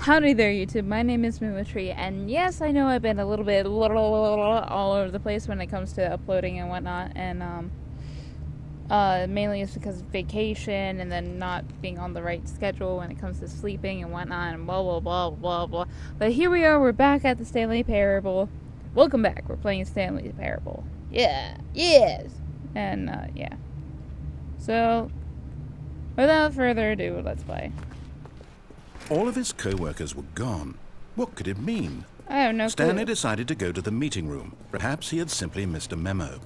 Howdy there, YouTube. My name is Mootree, and yes, I know I've been a little bit all over the place when it comes to uploading and whatnot, and mainly it's because of vacation and then not being on the right schedule when it comes to sleeping and whatnot, and blah blah blah blah blah. But here we are, we're back at the Stanley Parable. Welcome back. We're playing Stanley Parable. Yeah, yes, and yeah. So, without further ado, let's play. All of his co-workers were gone. What could it mean? I have no clue. Stanley decided to go to the meeting room. Perhaps he had simply missed a memo.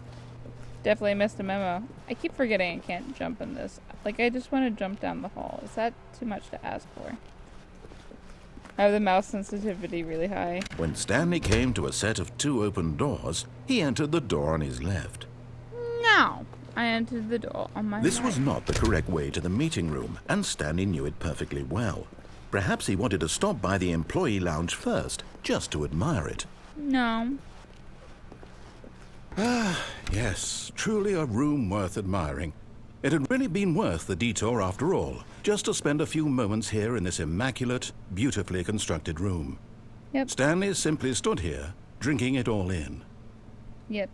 Definitely missed a memo. I keep forgetting I can't jump in this. Like, I just want to jump down the hall. Is that too much to ask for? I have the mouse sensitivity really high. When Stanley came to a set of 2 open doors, he entered the door on his left. No! I entered the door on my This right. was not the correct way to the meeting room, and Stanley knew it perfectly well. Perhaps he wanted to stop by the employee lounge first, just to admire it. No. Yes, truly a room worth admiring. It had really been worth the detour after all, just to spend a few moments here in this immaculate, beautifully constructed room. Yep. Stanley simply stood here, drinking it all in. Yep.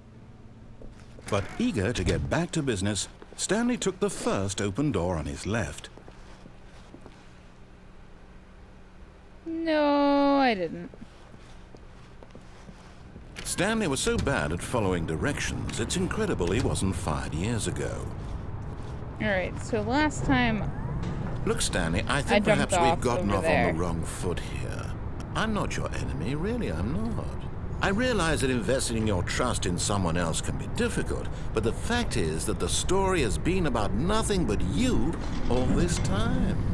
But eager to get back to business, Stanley took the first open door on his left. No, I didn't. Stanley was so bad at following directions, it's incredible he wasn't fired years ago. Alright, so last time... Look, Stanley, I think jumped perhaps we've off gotten over off there. on the wrong foot here. I'm not your enemy, really, I'm not. I realize that investing your trust in someone else can be difficult, but the fact is that the story has been about nothing but you all this time.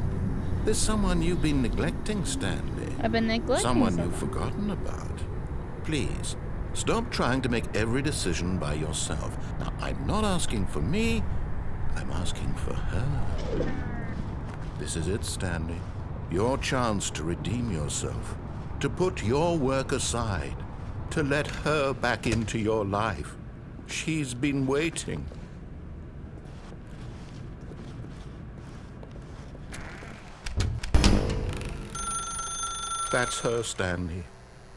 There's someone you've been neglecting, Stanley. I've been neglecting Someone someone. you've forgotten about. Please, stop trying to make every decision by yourself. Now, I'm not asking for me, I'm asking for her. This is it, Stanley. Your chance to redeem yourself, to put your work aside, to let her back into your life. She's been waiting. That's her, Stanley.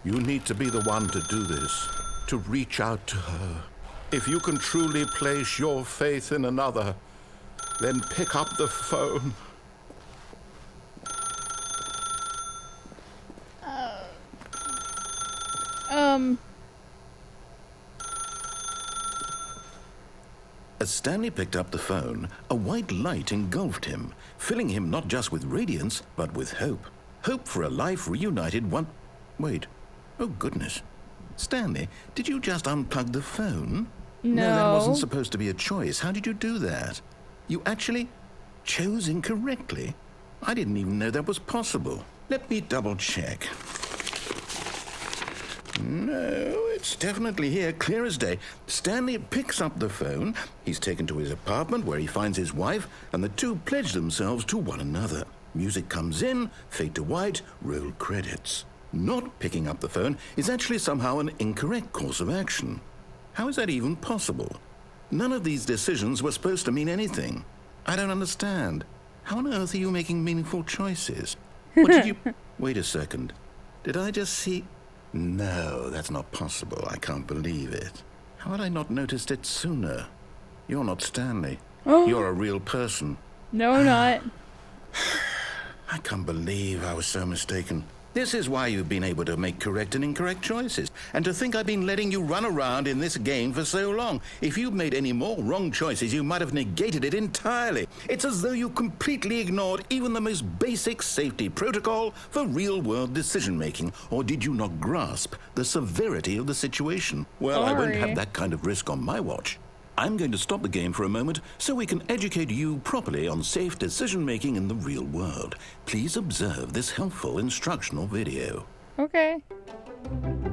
You need to be the one to do this, to reach out to her. If you can truly place your faith in another, then pick up the phone. As Stanley picked up the phone, a white light engulfed him, filling him not just with radiance, but with hope. Hope for a life reunited one... Wait. Oh, goodness. Stanley, did you just unplug the phone? No. That wasn't supposed to be a choice. How did you do that? You actually chose incorrectly? I didn't even know that was possible. Let me double check. No, it's definitely here, clear as day. Stanley picks up the phone. He's taken to his apartment where he finds his wife, and the two pledge themselves to one another. Music comes in, fade to white, roll credits. Not picking up the phone is actually somehow an incorrect course of action. How is that even possible? None of these decisions were supposed to mean anything. I don't understand. How on earth are you making meaningful choices? What did you... Wait a second. Did I just see... No, that's not possible. I can't believe it. How had I not noticed it sooner? You're not Stanley. You're a real person. No, not. I can't believe I was so mistaken. This is why you've been able to make correct and incorrect choices. And to think I've been letting you run around in this game for so long. If you'd made any more wrong choices, you might have negated it entirely. It's as though you completely ignored even the most basic safety protocol for real-world decision-making. Or did you not grasp the severity of the situation? Well, I won't have that kind of risk on my watch. I'm going to stop the game for a moment so we can educate you properly on safe decision-making in the real world. Please observe this helpful instructional video. Okay.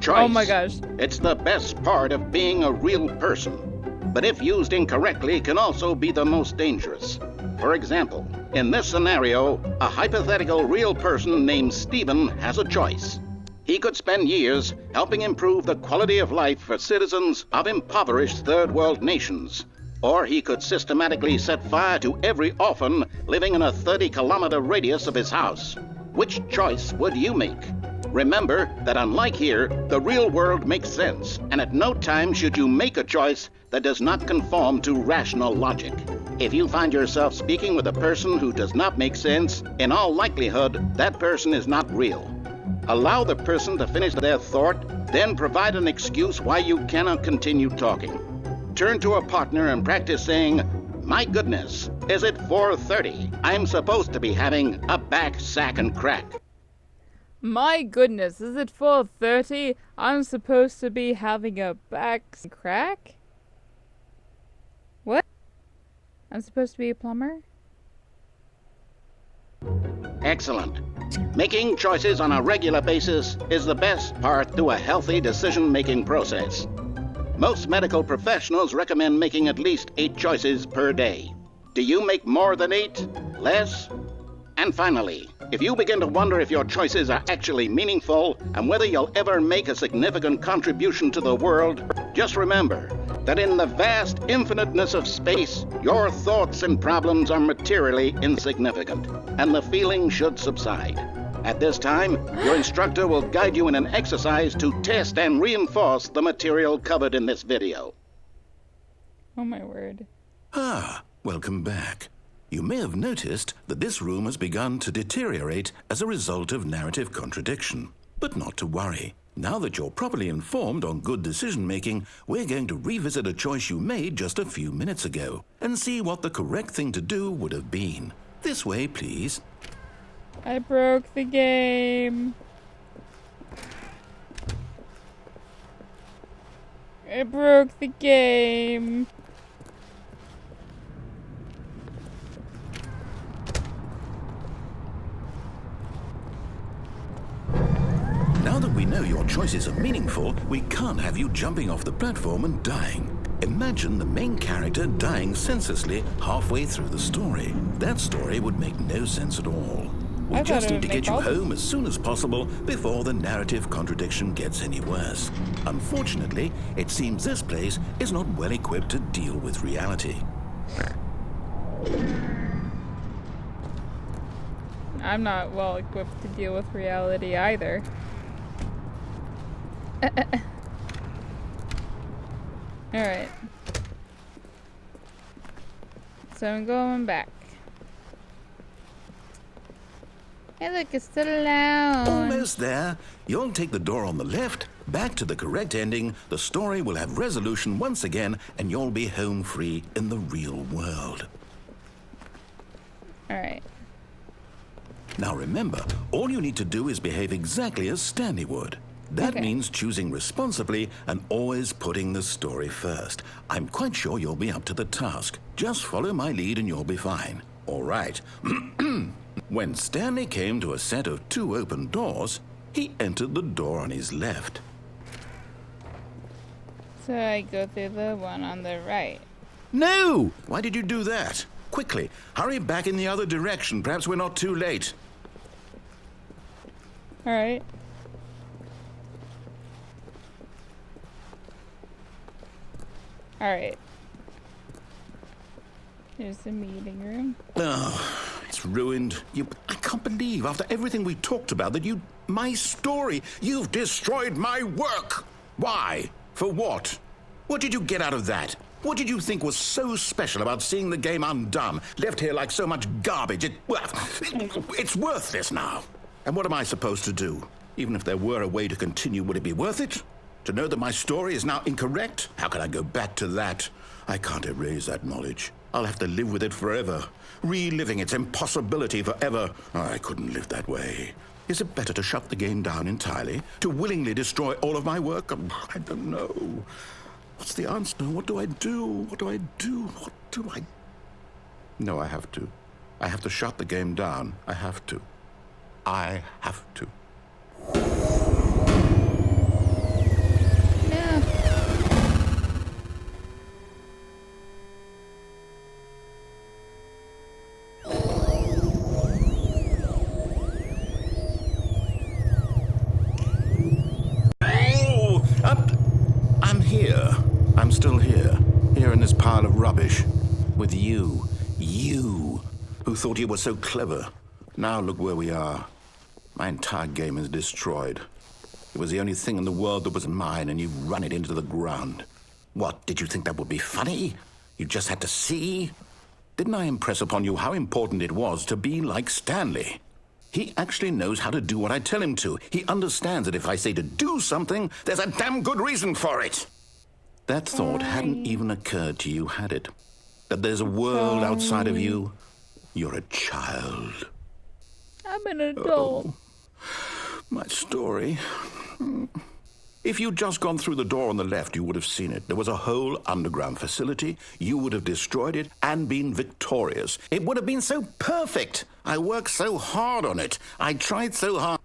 Choice. Oh my gosh. It's the best part of being a real person. But if used incorrectly, can also be the most dangerous. For example, in this scenario, a hypothetical real person named Stephen has a choice. He could spend years helping improve the quality of life for citizens of impoverished third world nations. Or he could systematically set fire to every orphan living in a 30-kilometer radius of his house. which choice would you make? Remember that unlike here, the real world makes sense, and at no time should you make a choice that does not conform to rational logic. If you find yourself speaking with a person who does not make sense, in all likelihood, that person is not real. Allow the person to finish their thought, then provide an excuse why you cannot continue talking. Turn to a partner and practice saying, "My goodness, is it 4:30? I'm supposed to be having a back, sack, and crack." My goodness, is it 4:30? I'm supposed to be having a back crack? What? I'm supposed to be a plumber? Excellent. Making choices on a regular basis is the best part to a healthy decision-making process. Most medical professionals recommend making at least 8 choices per day. Do you make more than 8? Less? And finally, if you begin to wonder if your choices are actually meaningful and whether you'll ever make a significant contribution to the world, just remember that in the vast infiniteness of space, your thoughts and problems are materially insignificant, and the feeling should subside. At this time, your instructor will guide you in an exercise to test and reinforce the material covered in this video. Oh my word. Ah, welcome back. You may have noticed that this room has begun to deteriorate as a result of narrative contradiction. But not to worry. Now that you're properly informed on good decision-making, we're going to revisit a choice you made just a few minutes ago and see what the correct thing to do would have been. This way, please. I broke the game. I broke the game. Now that we know your choices are meaningful, we can't have you jumping off the platform and dying. Imagine the main character dying senselessly halfway through the story. That story would make no sense at all. We just need to get you home as soon as possible before the narrative contradiction gets any worse. Unfortunately, it seems this place is not well equipped to deal with reality. I'm not well equipped to deal with reality either. Alright. So I'm going back. Hey look, it's still alone. Almost there. You'll take the door on the left, back to the correct ending, the story will have resolution once again, and you'll be home free in the real world. Alright. Now remember, all you need to do is behave exactly as Stanley would. That means choosing responsibly and always putting the story first. I'm quite sure you'll be up to the task. Just follow my lead and you'll be fine. All right. When Stanley came to a set of 2 open doors, he entered the door on his left. So I go through the one on the right. No! Why did you do that? Quickly, hurry back in the other direction. Perhaps we're not too late. Alright. Alright. Here's the meeting room. Oh, it's ruined. I can't believe, after everything we talked about, that my story, you've destroyed my work. Why? For what? What did you get out of that? What did you think was so special about seeing the game undone, left here like so much garbage? It's worthless now. And what am I supposed to do? Even if there were a way to continue, would it be worth it? To know that my story is now incorrect? How can I go back to that? I can't erase that knowledge. I'll have to live with it forever, reliving its impossibility forever. I couldn't live that way. Is it better to shut the game down entirely? To willingly destroy all of my work? I don't know. What's the answer? What do I do? What do I do? What do I... No, I have to. I have to shut the game down. I have to. I have to. No. Oh! I'm here. I'm still here. Here in this pile of rubbish. With you. You, who thought you were so clever. Now look where we are. My entire game is destroyed. It was the only thing in the world that was mine, and you run it into the ground. What, did you think that would be funny? You just had to see? Didn't I impress upon you how important it was to be like Stanley? He actually knows how to do what I tell him to. He understands that if I say to do something, there's a damn good reason for it. That thought hadn't even occurred to you, had it? That there's a world outside of you? You're a child. I'm an adult. Oh, my story. If you'd just gone through the door on the left, you would have seen it. There was a whole underground facility. You would have destroyed it and been victorious. It would have been so perfect. I worked so hard on it. I tried so hard.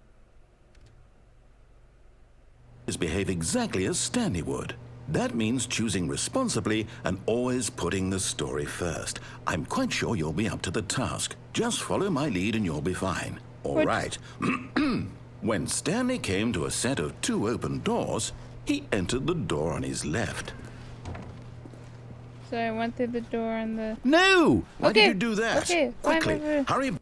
Behave exactly as Stanley would. That means choosing responsibly and always putting the story first. I'm quite sure you'll be up to the task. Just follow my lead and you'll be fine. All right. When Stanley came to a set of 2 open doors, he entered the door on his left. So I went through the door on the... No! Why did you do that? Okay, quickly, fine. hurry.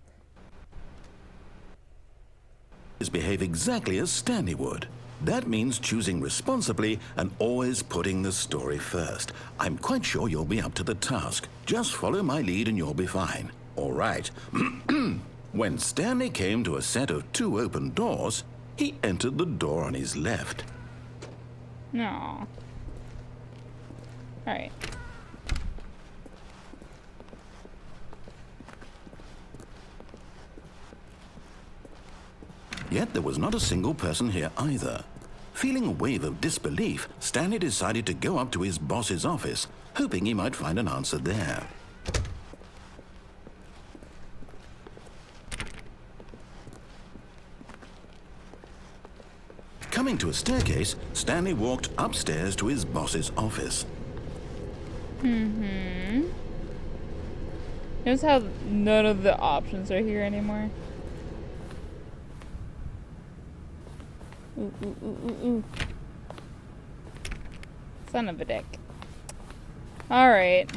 Behave exactly as Stanley would. That means choosing responsibly and always putting the story first. I'm quite sure you'll be up to the task. Just follow my lead and you'll be fine. All right. When Stanley came to a set of 2 open doors, he entered the door on his left. No. Alright. Yet there was not a single person here either. Feeling a wave of disbelief, Stanley decided to go up to his boss's office, hoping he might find an answer there. Coming to a staircase, Stanley walked upstairs to his boss's office. Notice how none of the options are here anymore. Ooh. Son of a dick. Alright.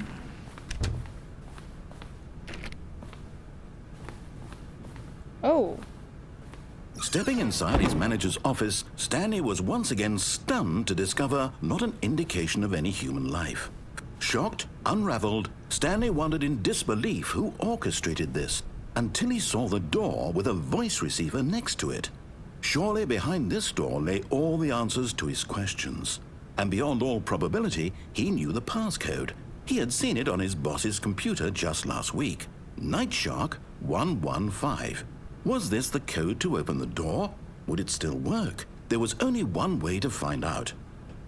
Oh. Stepping inside his manager's office, Stanley was once again stunned to discover not an indication of any human life. Shocked, unraveled, Stanley wondered in disbelief who orchestrated this, until he saw the door with a voice receiver next to it. Surely behind this door lay all the answers to his questions. And beyond all probability, he knew the passcode. He had seen it on his boss's computer just last week. Night Shark 115. Was this the code to open the door? Would it still work? There was only one way to find out.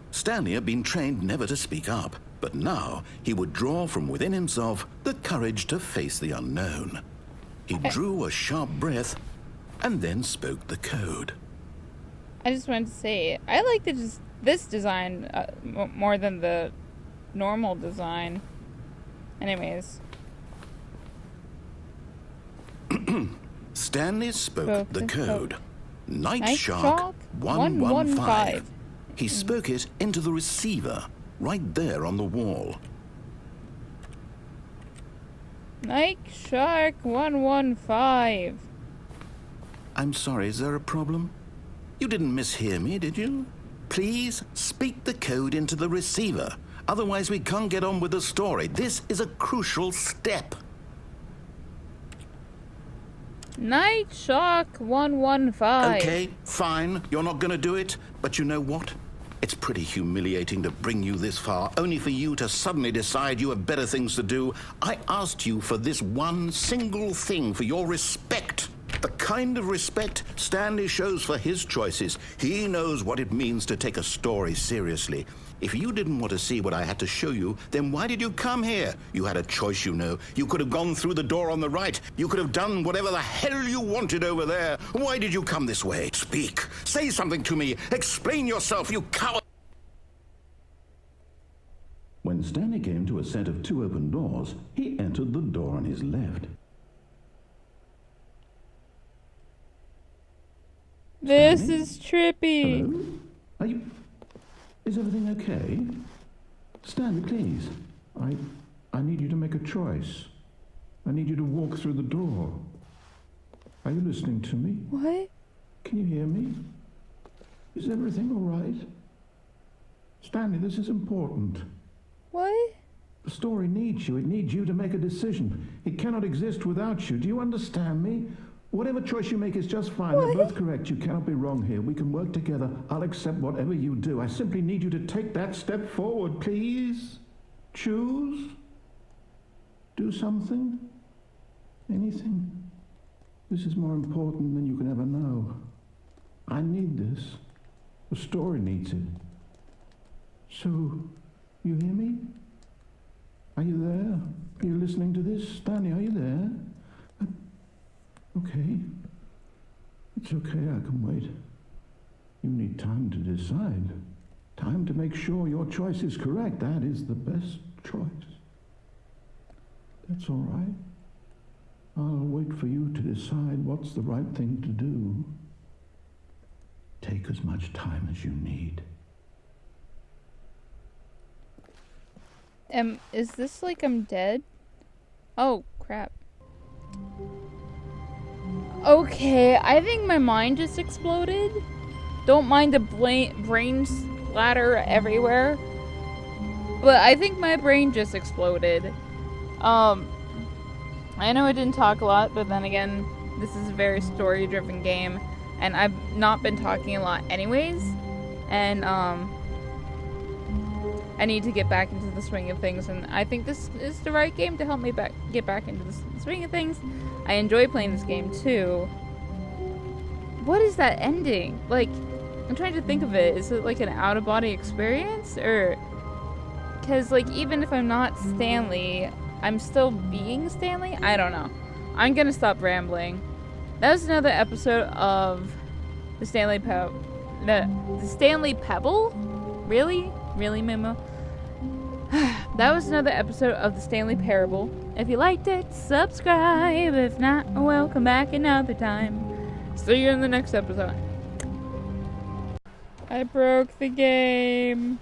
Stanley had been trained never to speak up, but now he would draw from within himself the courage to face the unknown. He drew a sharp breath and then spoke the code. I just wanted to say, I like this design more than the normal design. Anyways. Stanley spoke the code. Night Shark 115. He spoke it into the receiver, right there on the wall. Night Shark 115. I'm sorry, is there a problem? You didn't mishear me, did you? Please speak the code into the receiver. Otherwise, we can't get on with the story. This is a crucial step. Night Shark 115. Okay, fine. You're not going to do it. But you know what? It's pretty humiliating to bring you this far, only for you to suddenly decide you have better things to do. I asked you for this one single thing, for your respect. The kind of respect Stanley shows for his choices. He knows what it means to take a story seriously. If you didn't want to see what I had to show you, then why did you come here? You had a choice, you know. You could have gone through the door on the right. You could have done whatever the hell you wanted over there. Why did you come this way? Speak. Say something to me. Explain yourself, you coward. When Stanley came to a set of 2 open doors, he entered the door on his left. This Stanley? is trippy. Hello? Are you... Is everything okay? Stanley, please. I need you to make a choice. I need you to walk through the door. Are you listening to me? What? Can you hear me? Is everything all right? Stanley, this is important. What? The story needs you. It needs you to make a decision. It cannot exist without you. Do you understand me? Whatever choice you make is just fine. What? They're both correct. You cannot be wrong here. We can work together. I'll accept whatever you do. I simply need you to take that step forward, please. Choose. Do something. Anything. This is more important than you can ever know. I need this. The story needs it. So, you hear me? Are you there? Are you listening to this? Stanley, are you there? Okay. It's okay, I can wait. You need time to decide. Time to make sure your choice is correct. That is the best choice. That's all right. I'll wait for you to decide what's the right thing to do. Take as much time as you need. Is this like I'm dead? Oh, crap. Okay, I think my mind just exploded. Don't mind the brain splatter everywhere. But I think my brain just exploded. I know I didn't talk a lot, but then again, this is a very story-driven game. And I've not been talking a lot anyways. And, I need to get back into the swing of things, and I think this is the right game to help me get back into the swing of things. I enjoy playing this game too. What is that ending? Like, I'm trying to think of it. Is it like an out-of-body experience? Or, because like, even if I'm not Stanley, I'm still being Stanley? I don't know. I'm gonna stop rambling. That was another episode of the Stanley Pebble? Really? Really, Mimo? That was another episode of the Stanley Parable. If you liked it, subscribe. If not, well, come back another time. See you in the next episode. I broke the game.